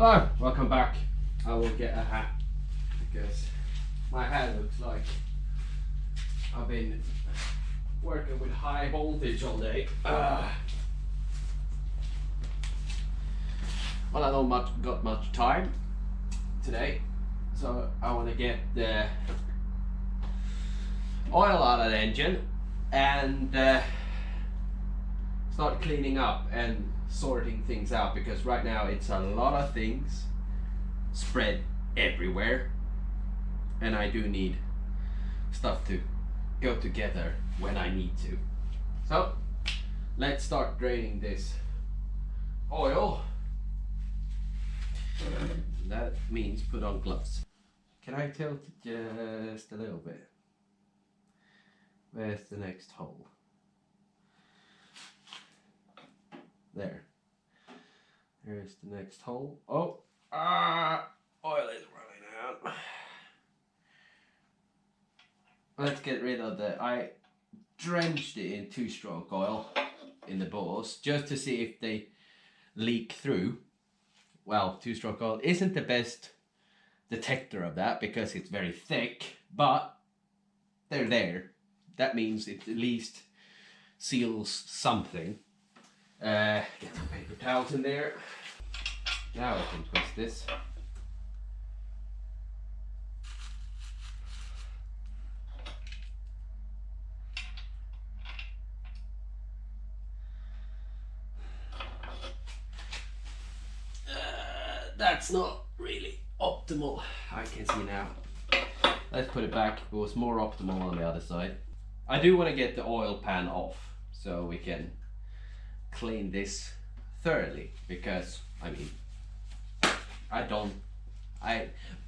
Hello, welcome back. I will get a hat because my hair looks like I've been working with high voltage all day. Well, I don't got much time today, so I want to get the oil out of the engine and start cleaning up and sorting things out, because right now it's a lot of things spread everywhere and I do need stuff to go together when I need to. So let's start draining this oil. That means put on gloves. Can I tilt it just a little bit? Where's the next hole? There. There's the next hole. Oh, oil is running out. Let's get rid of I drenched it in 2-stroke oil in the bores just to see if they leak through. Well, 2-stroke oil isn't the best detector of that because it's very thick, but they're there. That means it at least seals something. Get some paper towels in there. Now I can twist this. That's not really optimal, I can see now. Let's put it back. It was more optimal on the other side. I do want to get the oil pan off so we can clean this thoroughly, because I mean,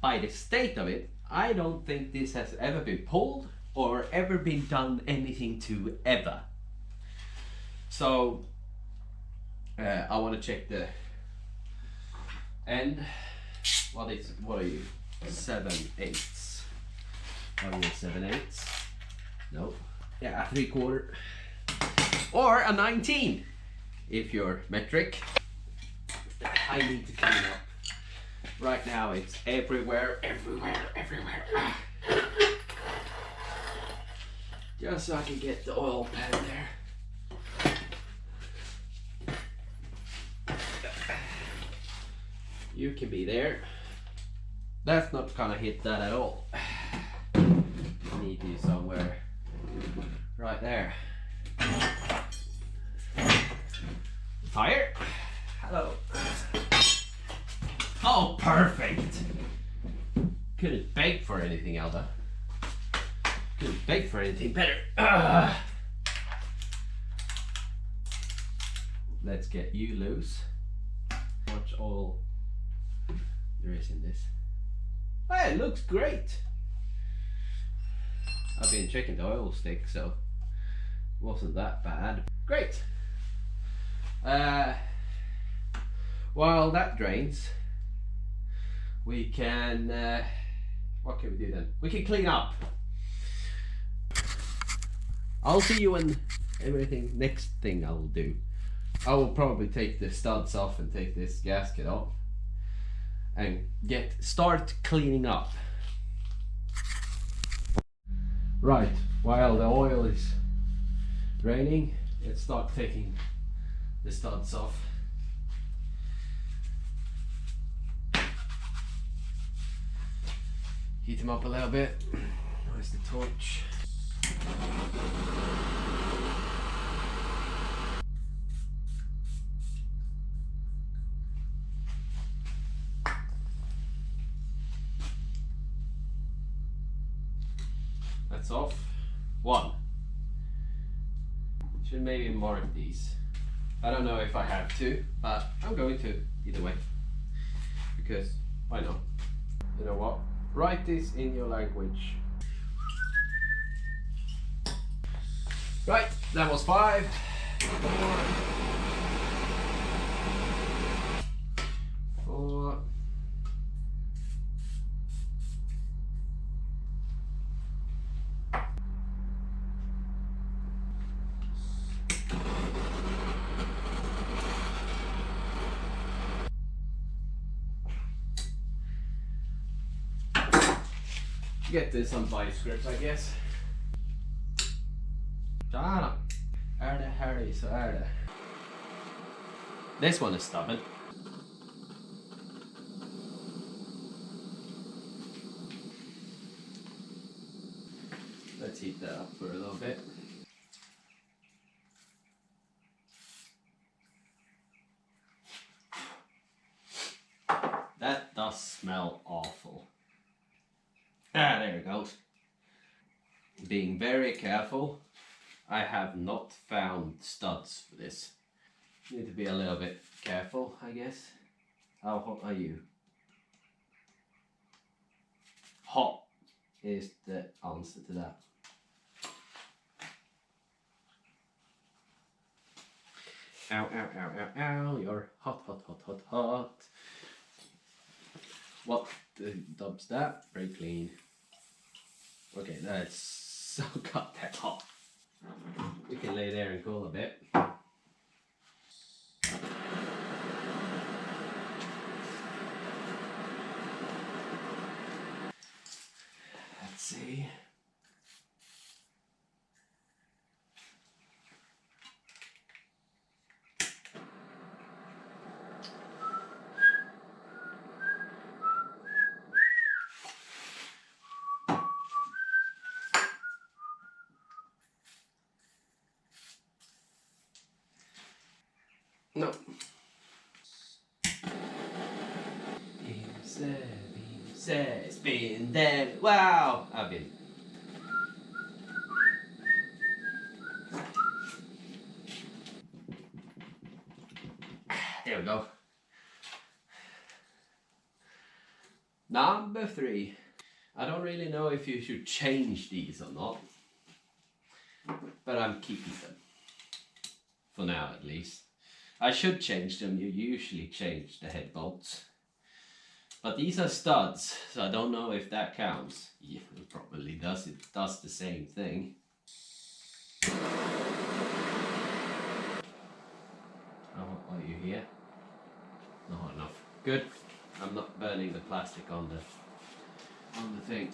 by the state of it, I don't think this has ever been pulled or ever been done anything to ever. So I want to check the end. What are you? 7/8. Are you 7/8? No. Yeah, a 3/4 or a 19 if you're metric. I need to clean up. Right now it's everywhere. Just so I can get the oil pan there. You can be there. That's not gonna hit that at all. I need you somewhere right there. Tire? Hello. Oh, perfect. Couldn't beg for anything, Alba. Couldn't beg for anything better. Let's get you loose. How much oil there is in this? Hey, it looks great. I've been checking the oil stick, so it wasn't that bad. Great. While that drains, we can what can we do then? We can clean up. I'll see you when everything. Next thing I'll do, I will probably take the studs off and take this gasket off and start cleaning up. Right, while the oil is draining, let's start taking the studs off. Heat them up a little bit. Where's the torch? That's off. One. Should maybe mark these. I don't know if I have to, but I'm going to either way, because why not? You know what? Write this in your language. Right, that was 5, 4, 4. Get some vice grips, I guess. Tjena! Är det helg så är det. This one is stubborn. Let's heat that up for a little bit. That does smell awful. Ah, there it goes. Being very careful. I have not found studs for this. Need to be a little bit careful, I guess. How hot are you? Hot is the answer to that. Ow, ow, ow, ow, ow, you're hot, hot, hot, hot, hot. What the dub's that? Very clean. Okay, that's so goddamn hot. We can lay there and cool a bit. Let's see. No. Spin then. Wow! I've been. There we go. Number 3. I don't really know if you should change these or not, but I'm keeping them. For now at least. I should change them, you usually change the head bolts. But these are studs, so I don't know if that counts. Yeah, it probably does, it does the same thing. Oh, are you here? Not enough. Good. I'm not burning the plastic on the thing.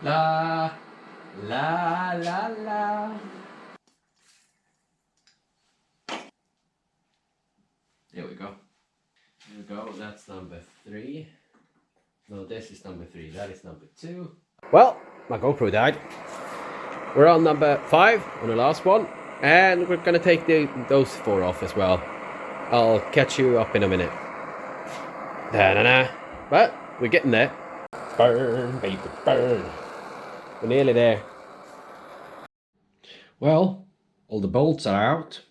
La la la la. There we go. There we go. That's number 3. No, this is number 3. That is number 2. Well, my GoPro died. We're on number 5 on the last one, and we're gonna take those 4 off as well. I'll catch you up in a minute. Da-na-na. But we're getting there. Burn, baby, burn. We're nearly there. Well, all the bolts are out.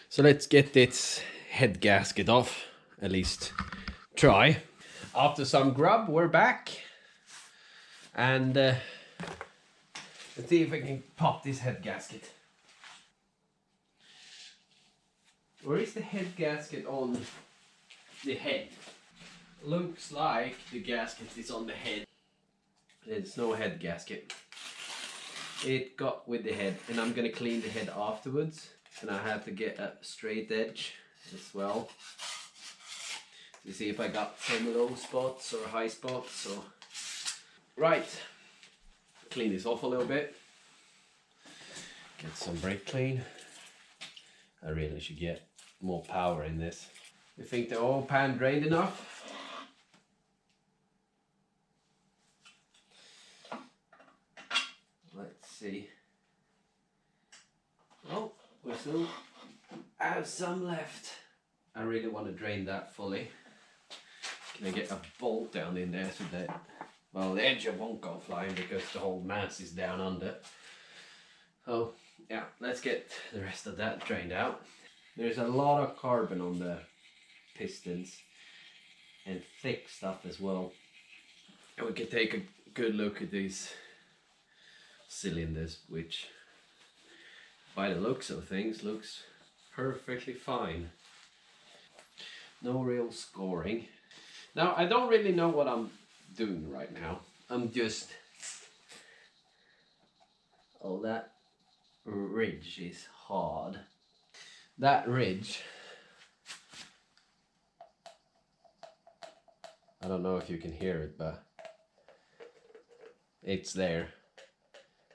So let's get this head gasket off. At least try. After some grub, we're back. And let's see if I can pop this head gasket. Where is the head gasket on the head? Looks like the gasket is on the head. There's no head gasket. It got with the head, and I'm gonna clean the head afterwards. And I have to get a straight edge as well to see if I got some low spots or high spots. So, right, clean this off a little bit. Get some brake clean. I really should get more power in this. You think the oil pan drained enough? Let's see. Oh, we still have some left. I really want to drain that fully. Can I get a bolt down in there so that, well, the engine won't go flying because the whole mass is down under. So yeah, let's get the rest of that drained out. There's a lot of carbon on the pistons and thick stuff as well. And we can take a good look at these cylinders, which by the looks of things looks perfectly fine. No real scoring. Now I don't really know what I'm doing right now. I'm just all that ridge is hard. That ridge, I don't know if you can hear it, but it's there.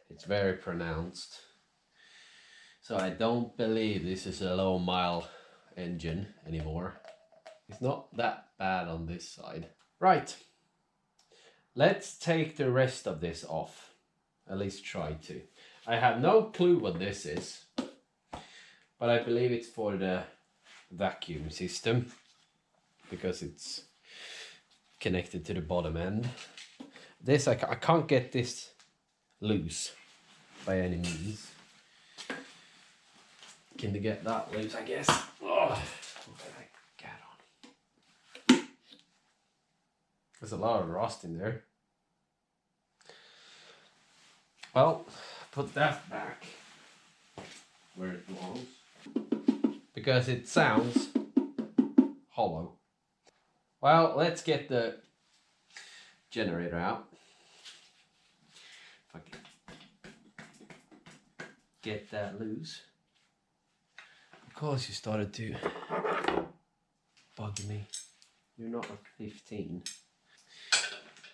It's very pronounced. So I don't believe this is a low mile engine anymore. It's not that bad on this side. Right. Let's take the rest of this off. At least try to. I have no clue what this is, but I believe it's for the vacuum system because it's connected to the bottom end. This I can't get this loose by any means. Can you get that loose? I guess. Oh, what did I get on? There's a lot of rust in there. Well, put that back where it belongs because it sounds hollow. Well, let's get the generator out. If I can get that loose. Of course you started to bug me. You're not a 15.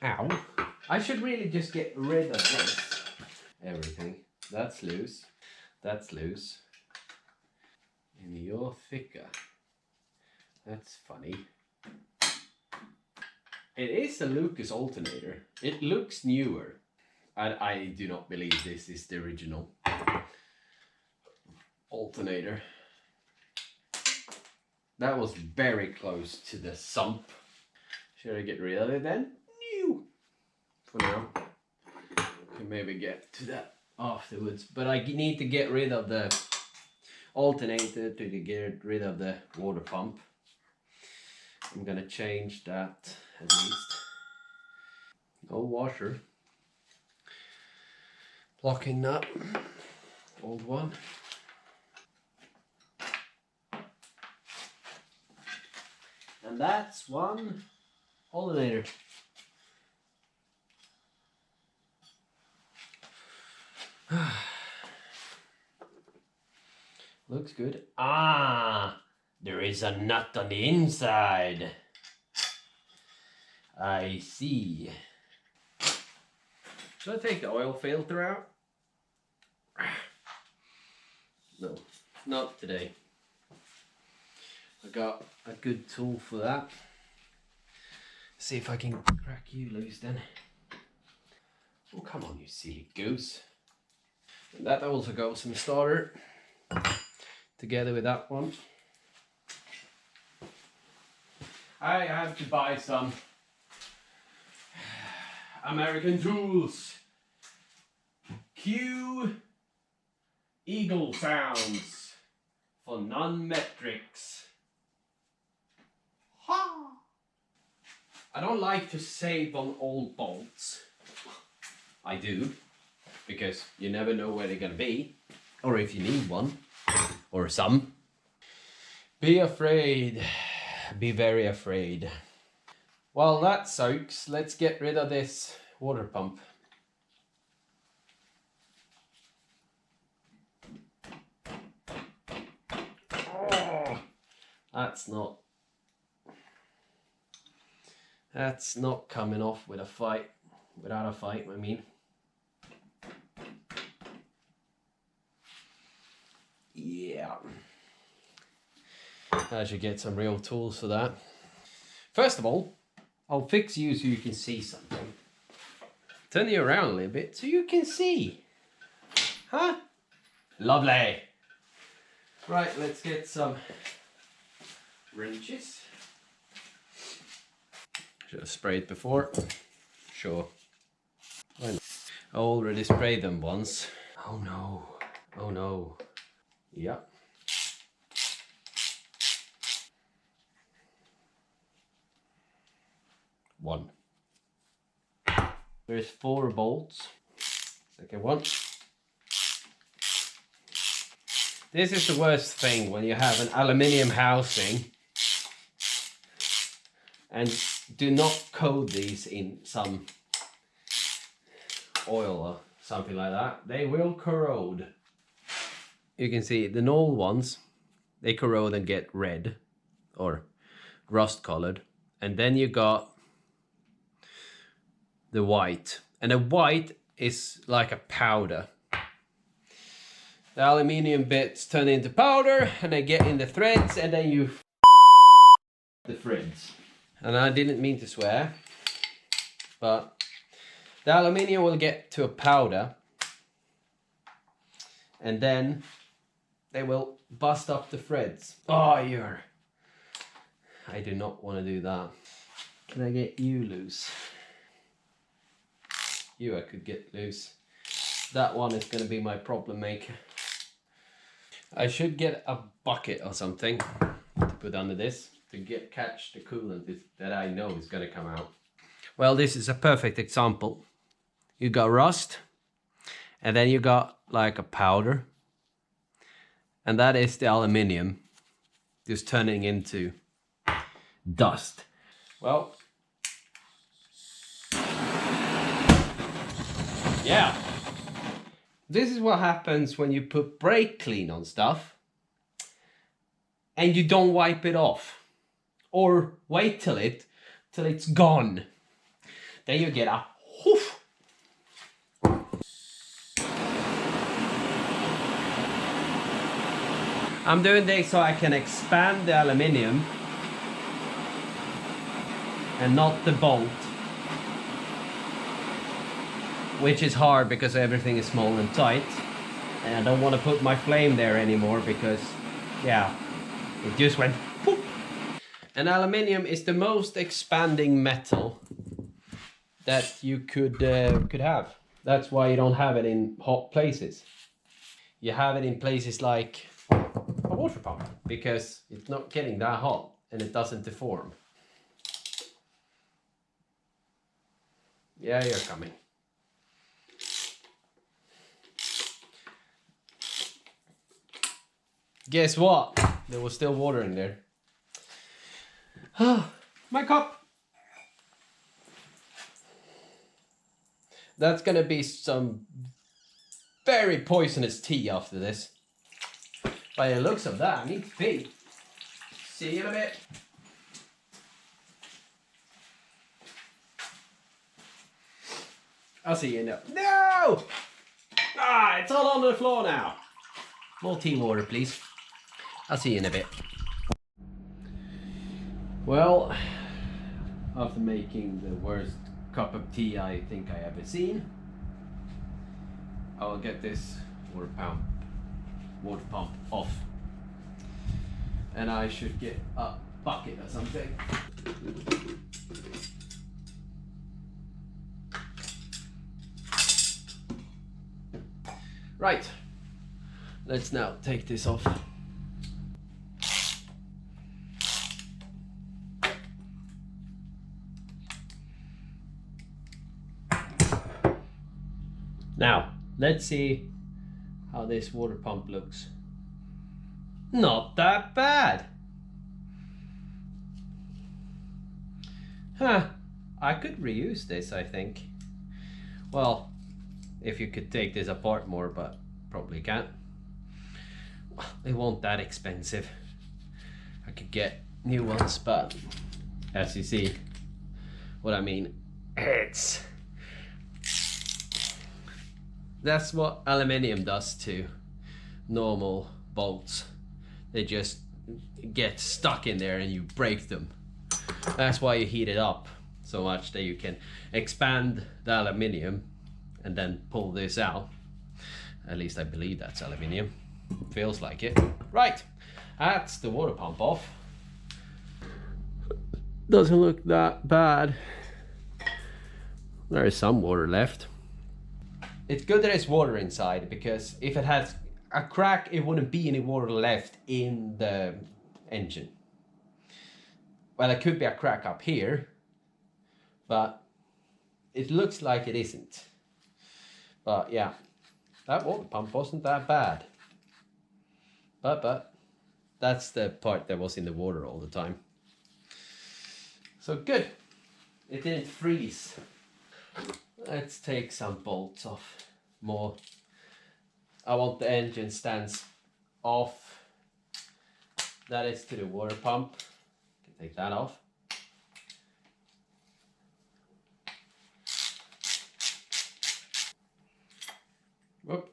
Ow. I should really just get rid of this. Everything. That's loose. That's loose. And you're thicker. That's funny. It is a Lucas alternator. It looks newer. I do not believe this is the original alternator. That was very close to the sump. Should I get rid of it then? No. For now. Can maybe get to that afterwards. But I need to get rid of the alternator to get rid of the water pump. I'm gonna change that at least. No washer. Locking nut. Old one. And that's one alternator. Looks good. Ah, there is a nut on the inside. I see. Should I take the oil filter out? No, not today. I got a good tool for that. See if I can crack you loose then. Oh, come on, you silly goose. And that also goes in the starter together with that one. I have to buy some American tools. Cue eagle sounds for non-metrics. Ha! I don't like to save on old bolts. I do, because you never know where they're gonna be, or if you need one, or some. Be afraid, be very afraid. Well, that soaks. Let's get rid of this water pump. Oh, that's not coming off with a fight. Without a fight, I mean. Yeah. I should get some real tools for that. First of all, I'll fix you so you can see something. Turn you around a little bit so you can see. Huh? Lovely. Right, let's get some wrenches. Should have sprayed before. Sure. I already sprayed them once. Oh no. Oh no. Yep. One. There's 4 bolts. Second one. This is the worst thing when you have an aluminium housing and do not coat these in some oil or something like that. They will corrode. you can see the old ones, they corrode and get red or rust colored. And then you got the white. And the white is like a powder. The aluminium bits turn into powder and they get in the threads and then you the threads. And I didn't mean to swear, but the aluminium will get to a powder and then they will bust up the threads. Oh, I do not want to do that. Can I get you loose? You I could get loose. That one is going to be my problem maker. I should get a bucket or something to put under this to catch the coolant that I know is going to come out. Well, this is a perfect example. You got rust and then you got like a powder. And that is the aluminium just turning into dust. Well, yeah. This is what happens when you put brake clean on stuff and you don't wipe it off. Or wait till it's gone. Then you get a whoosh. I'm doing this so I can expand the aluminium and not the bolt, which is hard because everything is small and tight, and I don't want to put my flame there anymore because, yeah, it just went poof. And aluminium is the most expanding metal that you could have. That's why you don't have it in hot places. You have it in places like a water pump because it's not getting that hot and it doesn't deform. Yeah, you're coming. Guess what? There was still water in there. My cup. That's gonna be some very poisonous tea after this. By the looks of that, I need to pee. See you in a bit. I'll see you in a... No! Ah, it's all on the floor now. More tea water, please. I'll see you in a bit. Well, after making the worst cup of tea I think I ever seen, I'll get this water pump off. And I should get a bucket or something. Right, let's now take this off. Now, let's see how this water pump looks. Not that bad. Huh, I could reuse this, I think. Well, if you could take this apart more, but probably can't. They won't that expensive. I could get new ones, but as you see what I mean, that's what aluminium does to normal bolts. They just get stuck in there and you break them. That's why you heat it up so much that you can expand the aluminium and then pull this out. At least I believe that's aluminium. Feels like it. Right, that's the water pump off. Doesn't look that bad. There is some water left. It's good that there's water inside, because if it has a crack, it wouldn't be any water left in the engine. Well, there could be a crack up here, but it looks like it isn't. But yeah, that water pump wasn't that bad. But that's the part that was in the water all the time. So good, it didn't freeze. Let's take some bolts off more. I want the engine stands off. That is to the water pump. Can take that off. Whoop.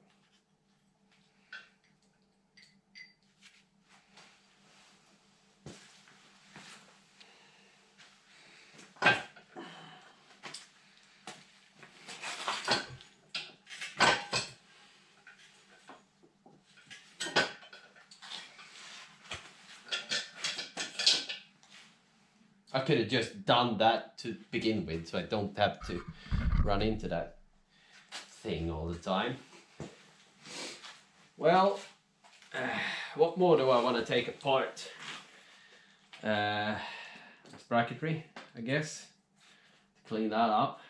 I could have just done that to begin with, so I don't have to run into that thing all the time. Well, what more do I want to take apart? Bracketry, I guess, to clean that up.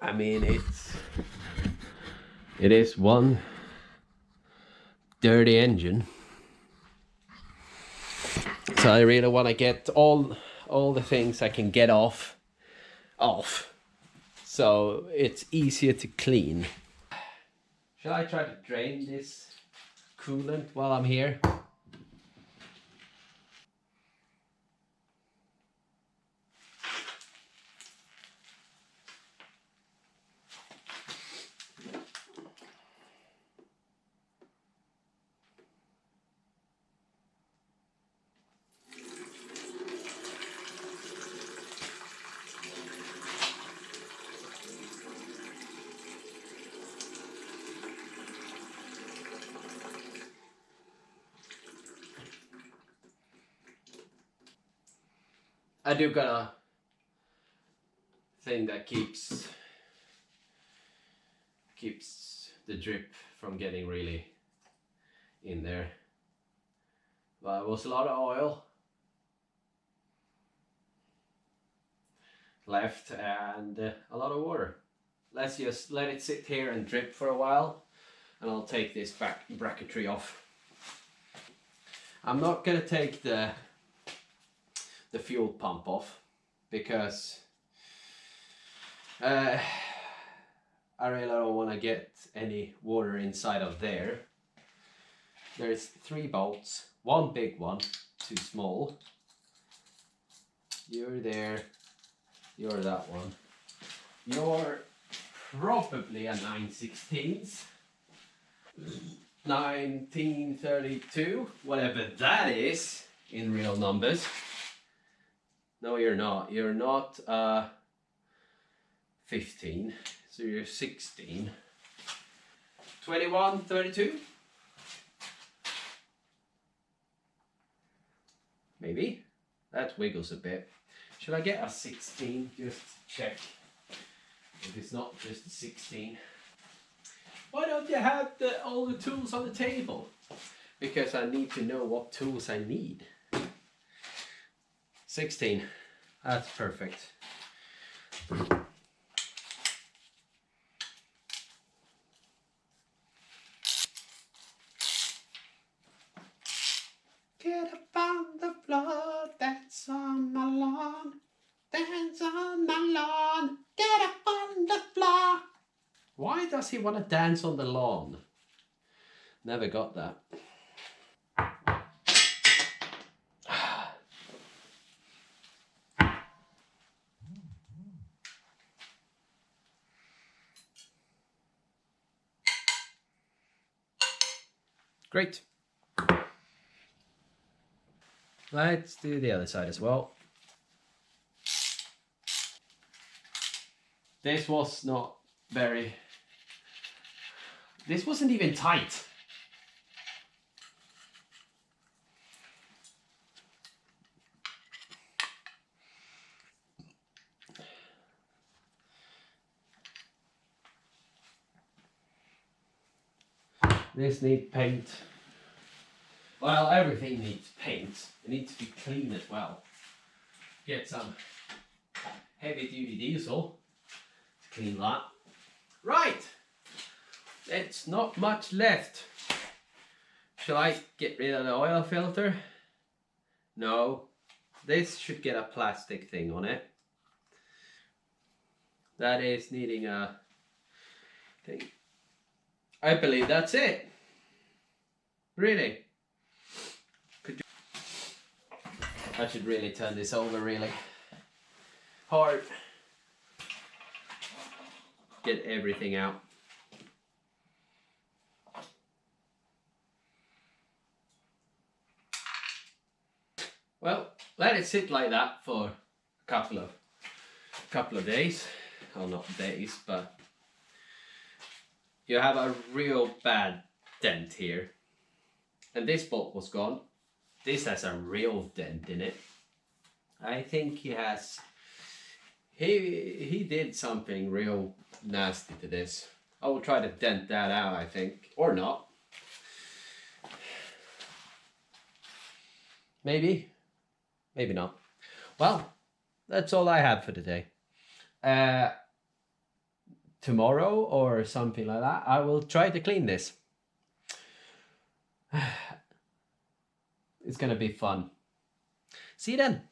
I mean, it is one dirty engine. So I really want to get all the things I can get off, so it's easier to clean. Shall I try to drain this coolant while I'm here? I do got a thing that keeps the drip from getting really in there. But it was a lot of oil left and a lot of water. Let's just let it sit here and drip for a while, and I'll take this bracketry off. I'm not gonna take the fuel pump off because I really don't want to get any water inside of there. There's 3 bolts, one big one, 2 small. You're there, you're that one. You're probably a 9/16, 1932, whatever that is in real numbers. No, you're not. You're not 15, so you're 16. 21/32? Maybe. That wiggles a bit. Should I get a 16? Just check if it's not just a 16. Why don't you have all the tools on the table? Because I need to know what tools I need. 16. That's perfect. Get up on the floor, dance on my lawn. Dance on my lawn, get up on the floor. Why does he want to dance on the lawn? Never got that. Great. Let's do the other side as well. This was not very... This wasn't even tight. This needs paint. Well, everything needs paint. It needs to be clean as well. Get some heavy duty diesel to clean that. Right! It's not much left. Shall I get rid of the oil filter? No. This should get a plastic thing on it. That is needing a thing. I believe that's it. Really. I should really turn this over really hard. Get everything out. Well, let it sit like that for a couple of days. Well, not days, but you have a real bad dent here. And this bolt was gone. This has a real dent in it. I think he did something real nasty to this. I will try to dent that out, I think. Or not. Maybe. Maybe not. Well, that's all I have for today. Tomorrow or something like that, I will try to clean this. It's gonna be fun. See you then.